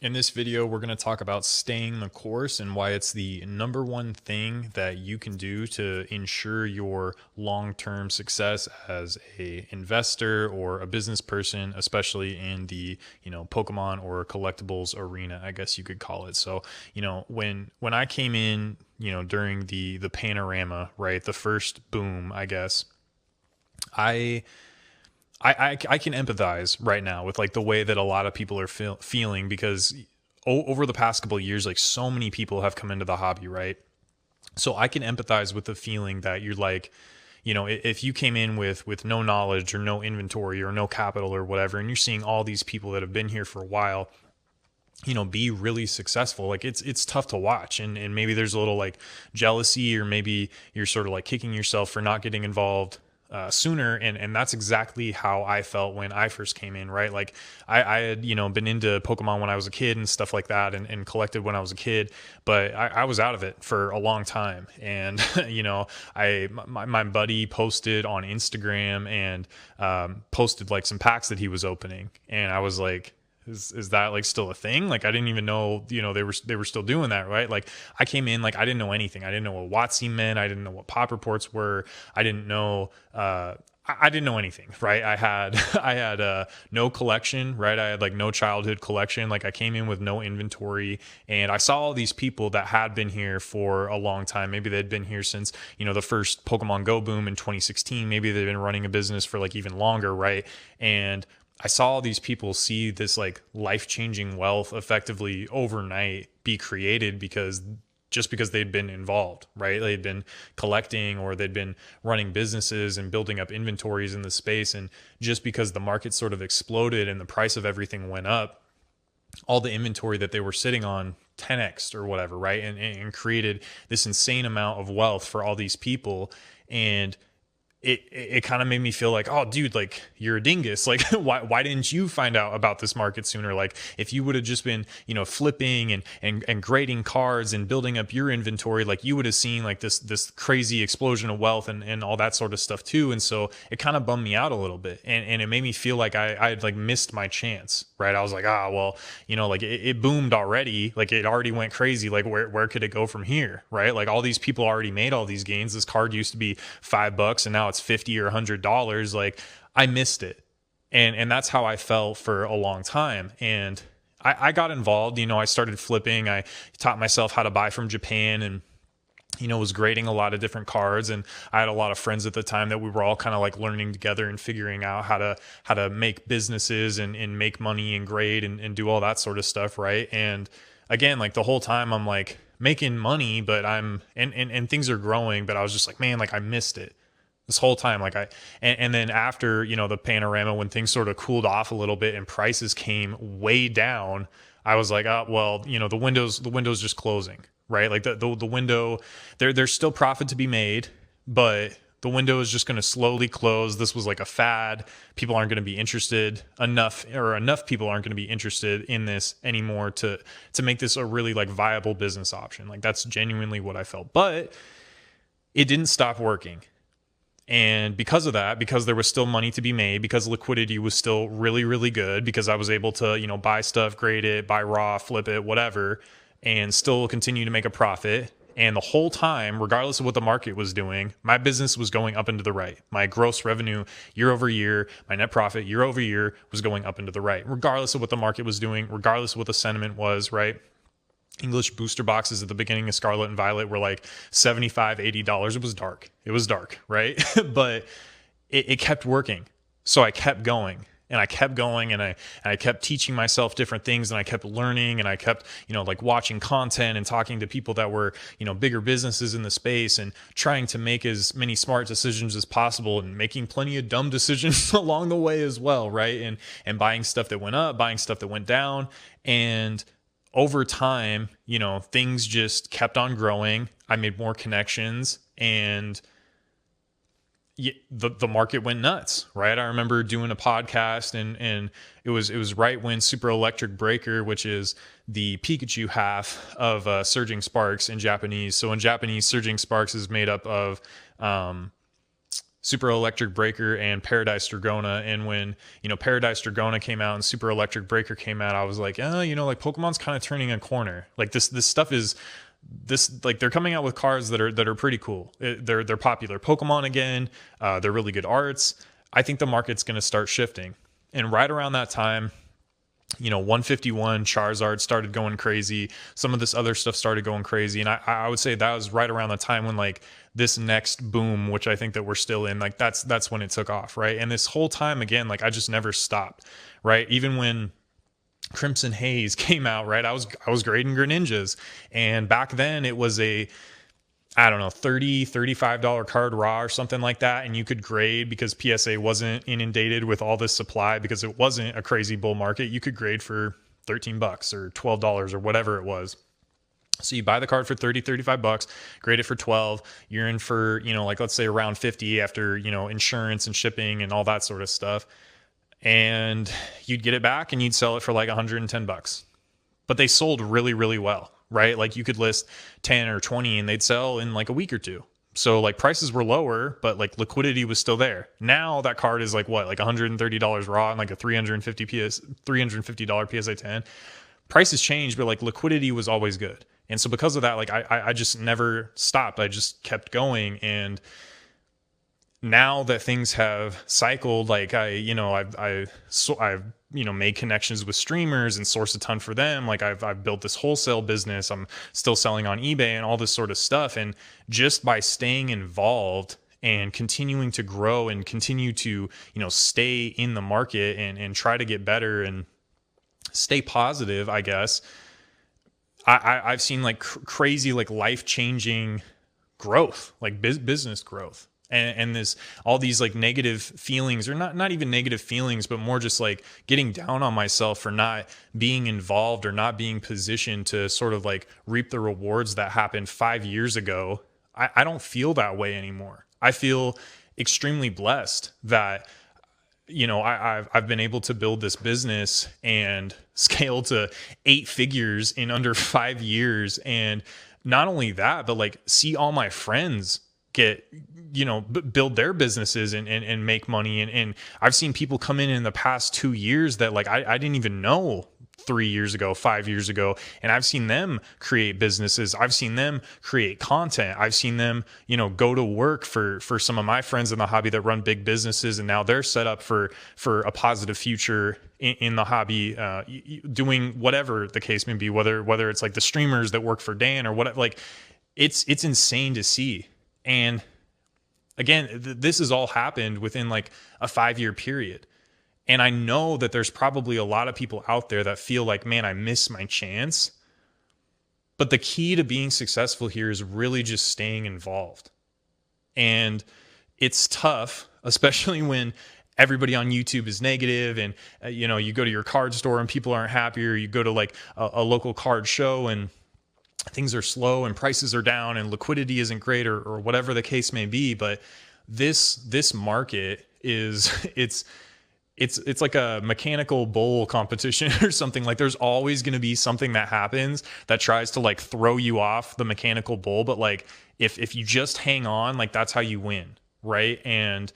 In this video, we're going to talk about staying the course and why it's the number one thing that you can do to ensure your long-term success as a investor or a business person, especially in the, Pokemon or collectibles arena, I guess you could call it. So, when I came in, during the panorama, right, the first boom, I guess, I I can empathize right now with like the way that a lot of people are feeling because over the past couple of years, like so many people have come into the hobby, right? So I can empathize with the feeling that you're like, if you came in with no knowledge or no inventory or no capital or whatever, and you're seeing all these people that have been here for a while, be really successful, like it's tough to watch, and maybe there's a little like jealousy, or maybe you're sort of like kicking yourself for not getting involved sooner. And that's exactly how I felt when I first came in, right? Like I had, been into Pokemon when I was a kid and stuff like that, and collected when I was a kid, but I was out of it for a long time. And, my buddy posted on Instagram and posted like some packs that he was opening. And I was like, is that like still a thing? Like I didn't even know, they were still doing that, right? Like I came in, like I didn't know anything. I didn't know what WotC meant. I didn't know what pop reports were. I didn't know I didn't know anything, right? I had I had no collection, right? I had like no childhood collection. Like I came in with no inventory, and I saw all these people that had been here for a long time. Maybe they'd been here since, the first Pokemon Go boom in 2016. Maybe they've been running a business for like even longer, right? And I saw all these people see this like life-changing wealth effectively overnight be created because they'd been involved, right? They'd been collecting, or they'd been running businesses and building up inventories in the space. And just because the market sort of exploded and the price of everything went up, all the inventory that they were sitting on 10x or whatever, right? And created this insane amount of wealth for all these people. And it kind of made me feel like, oh, dude, like you're a dingus. Like, why didn't you find out about this market sooner? Like, if you would have just been, flipping and grading cards and building up your inventory, like you would have seen like this crazy explosion of wealth and all that sort of stuff too. And so it kind of bummed me out a little bit, and it made me feel like I had like missed my chance, right? I was like, well, like it boomed already, like it already went crazy. Like where could it go from here, right? Like all these people already made all these gains. This card used to be $5, and now it's 50 or $100. Like I missed it. And that's how I felt for a long time. And I got involved, I started flipping. I taught myself how to buy from Japan, and was grading a lot of different cards. And I had a lot of friends at the time that we were all kind of like learning together and figuring out how to make businesses and make money and grade and do all that sort of stuff, right? And again, like the whole time I'm like making money, but and things are growing, but I was just like, man, like I missed it this whole time. Like and then after, the panorama, when things sort of cooled off a little bit and prices came way down, I was like, oh, well, the window's just closing, right? Like the window, there's still profit to be made, but the window is just going to slowly close. This was like a fad. People aren't going to be interested enough, or enough people aren't going to be interested in this anymore to make this a really like viable business option. Like that's genuinely what I felt, but it didn't stop working. And because of that, because there was still money to be made, because liquidity was still really, really good, because I was able to, buy stuff, grade it, buy raw, flip it, whatever, and still continue to make a profit. And the whole time, regardless of what the market was doing, my business was going up and to the right. My gross revenue year over year, my net profit year over year was going up and to the right, regardless of what the market was doing, regardless of what the sentiment was, right? English booster boxes at the beginning of Scarlet and Violet were like $75, $80. It was dark, right? But it kept working. So I kept going, and I kept going, and I kept teaching myself different things, and I kept learning, and I kept, like watching content and talking to people that were, bigger businesses in the space, and trying to make as many smart decisions as possible, and making plenty of dumb decisions along the way as well, right? And buying stuff that went up, buying stuff that went down. And over time, things just kept on growing. I made more connections, and the market went nuts, right? I remember doing a podcast, and it was right when Super Electric Breaker, which is the Pikachu half of Surging Sparks in Japanese. So in Japanese, Surging Sparks is made up of Super Electric Breaker and Paradise Dragona. And when, Paradise Dragona came out and Super Electric Breaker came out, I was like, oh, like Pokemon's kind of turning a corner. Like this stuff is like they're coming out with cards that are pretty cool. They're popular Pokemon again. They're really good arts. I think the market's going to start shifting. And right around that time, 151 Charizard started going crazy. Some of this other stuff started going crazy. And I would say that was right around the time when like this next boom, which I think that we're still in, like that's when it took off. Right. And this whole time again, like I just never stopped. Right. Even when Crimson Haze came out, right, I was grading Greninjas. And back then it was I don't know, $35 card raw or something like that. And you could grade because PSA wasn't inundated with all this supply because it wasn't a crazy bull market. You could grade for $13 or $12 or whatever it was. So you buy the card for $35, grade it for 12. You're in for, like let's say around 50 after, insurance and shipping and all that sort of stuff. And you'd get it back and you'd sell it for like $110. But they sold really, really well. Right? Like you could list 10 or 20 and they'd sell in like a week or two. So like prices were lower, but like liquidity was still there. Now that card is like what, like $130 raw and like a $350 PSA 10. Prices changed, but like liquidity was always good. And so because of that, like I just never stopped. I just kept going. And now that things have cycled, like I've made connections with streamers and sourced a ton for them. Like I've built this wholesale business. I'm still selling on eBay and all this sort of stuff. And just by staying involved and continuing to grow and continue to, stay in the market and try to get better and stay positive, I guess, I've seen like crazy, like life-changing growth, like business growth. And this, all these like negative feelings, or not even negative feelings, but more just like getting down on myself for not being involved or not being positioned to sort of like reap the rewards that happened 5 years ago. I don't feel that way anymore. I feel extremely blessed that, I've been able to build this business and scale to 8 figures in under 5 years. And not only that, but like see all my friends get, build their businesses and make money. And I've seen people come in the past 2 years that like I didn't even know 3 years ago, 5 years ago. And I've seen them create businesses. I've seen them create content. I've seen them, go to work for some of my friends in the hobby that run big businesses. And now they're set up for a positive future in the hobby, doing whatever the case may be, whether it's like the streamers that work for Dan or what, like it's insane to see. And again, this has all happened within like a 5-year period. And I know that there's probably a lot of people out there that feel like, man, I missed my chance. But the key to being successful here is really just staying involved. And it's tough, especially when everybody on YouTube is negative and, you go to your card store and people aren't happy, or you go to like a local card show and things are slow and prices are down and liquidity isn't great, or whatever the case may be. But this market is, it's like a mechanical bull competition or something. Like there's always going to be something that happens that tries to like throw you off the mechanical bull. But like, if you just hang on, like that's how you win. Right. And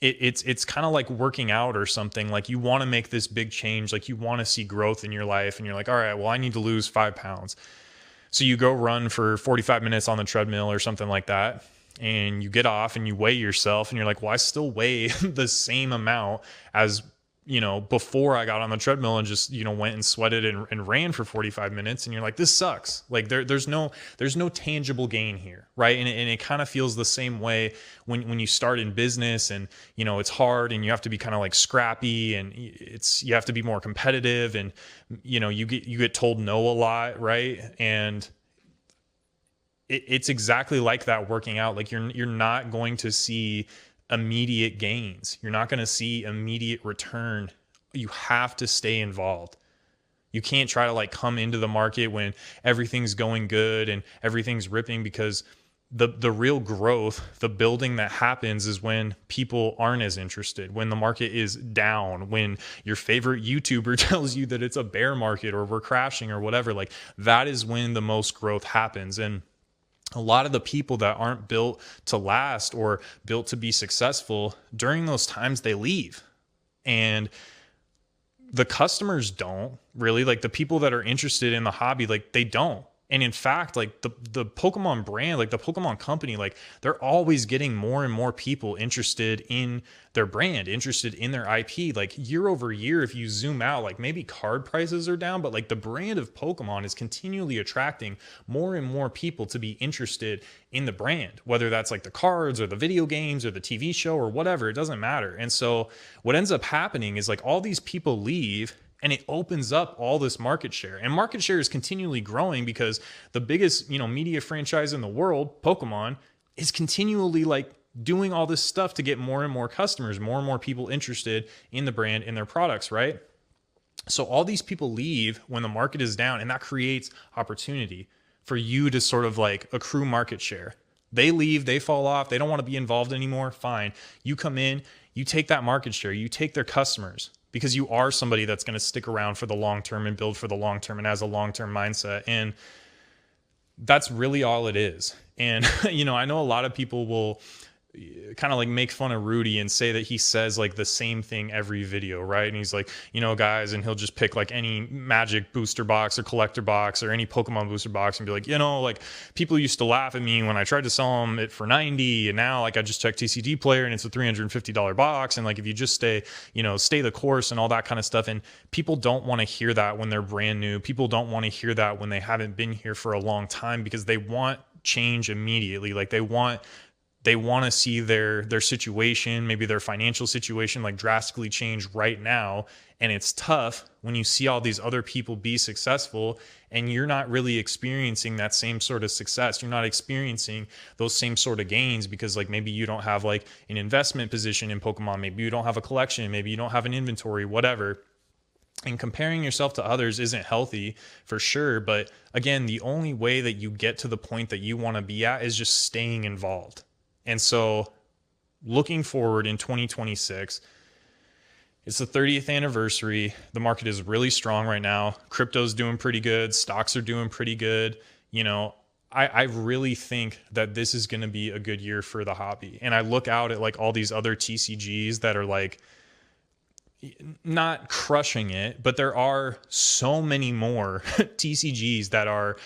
it's kind of like working out or something. Like you want to make this big change. Like you want to see growth in your life and you're like, all right, well, I need to lose 5 pounds. So you go run for 45 minutes on the treadmill or something like that. And you get off and you weigh yourself and you're like, well, I still weigh the same amount as, before I got on the treadmill and just, went and sweated and ran for 45 minutes. And you're like, this sucks. Like there's no tangible gain here. Right. And it kind of feels the same way when you start in business and, it's hard and you have to be kind of like scrappy and you have to be more competitive and, you get told no a lot. Right. And it's exactly like that working out. Like you're not going to see immediate gains. You're not going to see immediate return. You have to stay involved. You can't try to like come into the market when everything's going good and everything's ripping, because the real growth, the building that happens is when people aren't as interested, when the market is down, when your favorite YouTuber tells you that it's a bear market or we're crashing or whatever. Like that is when the most growth happens. And A lot of the people that aren't built to last or built to be successful during those times, they leave. And the customers don't really, like the people that are interested in the hobby, like they don't. And in fact, like the Pokemon brand, like the Pokemon company, like they're always getting more and more people interested in their brand, interested in their IP. Like year over year, if you zoom out, like maybe card prices are down, but like the brand of Pokemon is continually attracting more and more people to be interested in the brand, whether that's like the cards or the video games or the TV show or whatever, it doesn't matter. And so what ends up happening is like all these people leave, and it opens up all this market share, and market share is continually growing because the biggest, media franchise in the world, Pokemon, is continually like doing all this stuff to get more and more customers, more and more people interested in the brand, in their products, right? So all these people leave when the market is down, and that creates opportunity for you to sort of like accrue market share. They leave, they fall off, they don't want to be involved anymore. Fine. You come in, you take that market share, you take their customers, because you are somebody that's going to stick around for the long term and build for the long term and has a long term mindset. And that's really all it is. And, I know a lot of people will kind of like make fun of Rudy and say that he says like the same thing every video, right? And he's like, guys, and he'll just pick like any magic booster box or collector box or any Pokemon booster box and be like, like people used to laugh at me when I tried to sell them it for 90, and now like I just checked TCD Player and it's a $350 box, and like if you just stay the course and all that kind of stuff. And people don't want to hear that when they're brand new. People don't want to hear that when they haven't been here for a long time, because they want change immediately. Like they want to see their situation, maybe their financial situation, like drastically change right now. And it's tough when you see all these other people be successful and you're not really experiencing that same sort of success. You're not experiencing those same sort of gains because like maybe you don't have like an investment position in Pokemon. Maybe you don't have a collection. Maybe you don't have an inventory, whatever. And comparing yourself to others isn't healthy for sure. But again, the only way that you get to the point that you want to be at is just staying involved. And so looking forward in 2026, it's the 30th anniversary. The market is really strong right now. Crypto's doing pretty good. Stocks are doing pretty good. I really think that this is going to be a good year for the hobby. And I look out at like all these other TCGs that are like not crushing it, but there are so many more TCGs that are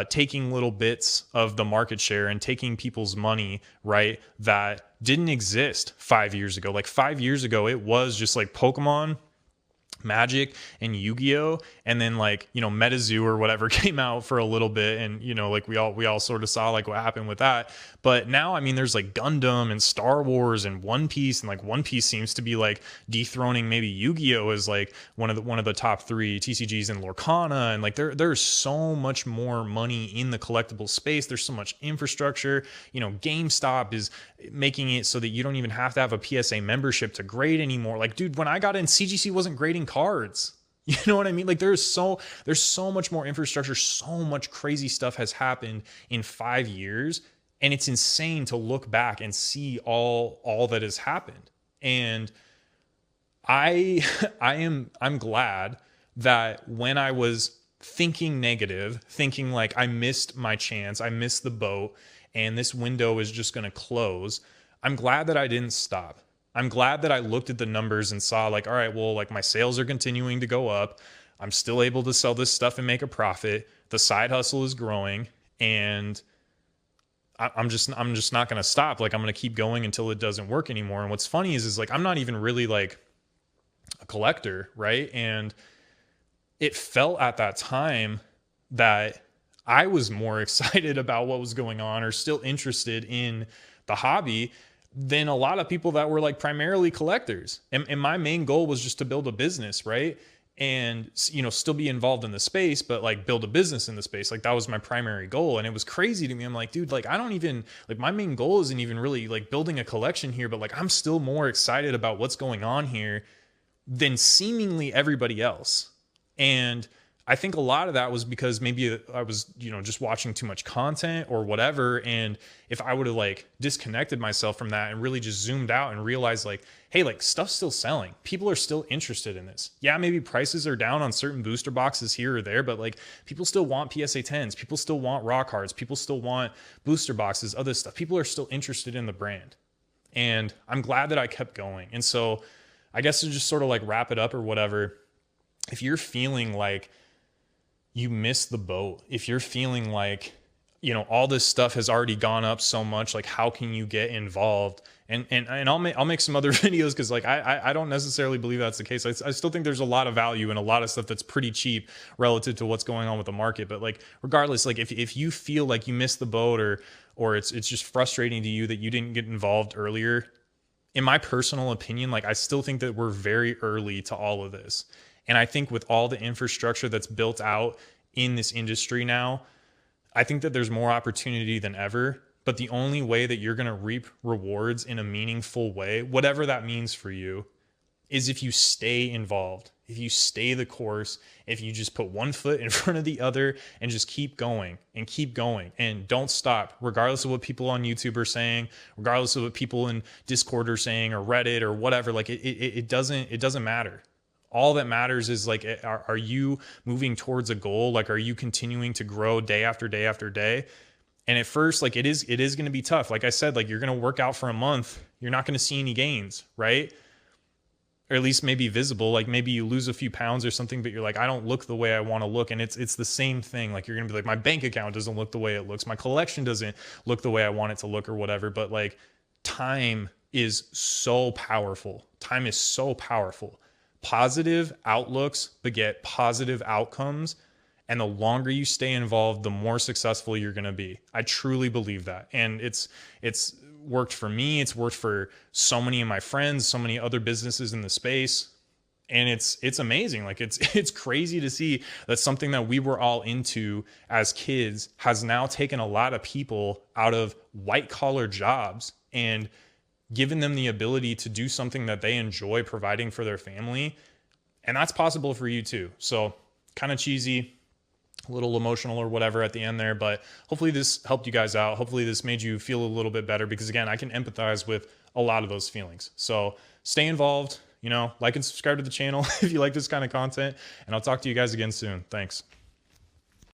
taking little bits of the market share and taking people's money, right? That didn't exist 5 years ago. Like 5 years ago, it was just like Pokemon, Magic, and Yu-Gi-Oh, and then like MetaZoo or whatever came out for a little bit, and like we all sort of saw like what happened with that. But now, I mean, there's like Gundam and Star Wars and One Piece, and like One Piece seems to be like dethroning maybe Yu-Gi-Oh as like one of the top 3 TCGs in Lorcana, and like there's so much more money in the collectible space. There's so much infrastructure. GameStop is making it so that you don't even have to have a PSA membership to grade anymore. Like, dude, when I got in, CGC wasn't grading cards. You know what I mean? Like there's so much more infrastructure, so much crazy stuff has happened in 5 years, and it's insane to look back and see all that has happened. And I'm glad that when I was thinking negative, thinking like I missed my chance, I missed the boat, and this window is just going to close, I'm glad that I didn't stop. I'm glad that I looked at the numbers and saw like, all right, well, like my sales are continuing to go up. I'm still able to sell this stuff and make a profit. The side hustle is growing, and I'm just not going to stop. Like I'm going to keep going until it doesn't work anymore. And what's funny is like, I'm not even really like a collector, right? And it felt at that time that I was more excited about what was going on or still interested in the hobby than a lot of people that were like primarily collectors. And my main goal was just to build a business, right? And, still be involved in the space, but like build a business in the space. Like that was my primary goal. And it was crazy to me. I'm like, dude, like I don't even, like my main goal isn't even really like building a collection here, but like I'm still more excited about what's going on here than seemingly everybody else. And I think a lot of that was because maybe I was, just watching too much content or whatever. And if I would have like disconnected myself from that and really just zoomed out and realized like, hey, like stuff's still selling. People are still interested in this. Yeah, maybe prices are down on certain booster boxes here or there, but like people still want PSA 10s. People still want raw cards. People still want booster boxes, other stuff. People are still interested in the brand. And I'm glad that I kept going. And so I guess to just sort of like wrap it up or whatever, if you're feeling like you missed the boat, if you're feeling like, all this stuff has already gone up so much, like how can you get involved? And I'll make some other videos because like I don't necessarily believe that's the case. I still think there's a lot of value in a lot of stuff that's pretty cheap relative to what's going on with the market. But like regardless, like if you feel like you missed the boat or it's just frustrating to you that you didn't get involved earlier, in my personal opinion, like I still think that we're very early to all of this. And I think with all the infrastructure that's built out in this industry now, I think that there's more opportunity than ever. But the only way that you're going to reap rewards in a meaningful way, whatever that means for you, is if you stay involved, if you stay the course, if you just put one foot in front of the other and just keep going and don't stop, regardless of what people on YouTube are saying, regardless of what people in Discord are saying or Reddit or whatever. Like it doesn't matter. All that matters is like, are you moving towards a goal? Like, are you continuing to grow day after day after day? And at first, like it is going to be tough. Like I said, like you're going to work out for a month. You're not going to see any gains, right? Or at least maybe visible. Like maybe you lose a few pounds or something, but you're like, I don't look the way I want to look. And it's the same thing. Like you're going to be like, my bank account doesn't look the way it looks. My collection doesn't look the way I want it to look or whatever. But like time is so powerful. Time is so powerful. Positive outlooks beget positive outcomes. And the longer you stay involved, the more successful you're going to be. I truly believe that. And it's worked for me. It's worked for so many of my friends, so many other businesses in the space. And it's amazing. Like it's crazy to see that something that we were all into as kids has now taken a lot of people out of white collar jobs and given them the ability to do something that they enjoy providing for their family. And that's possible for you too. So kind of cheesy, a little emotional or whatever at the end there, but hopefully this helped you guys out. Hopefully this made you feel a little bit better because again, I can empathize with a lot of those feelings. So stay involved, like and subscribe to the channel if you like this kind of content, and I'll talk to you guys again soon. Thanks.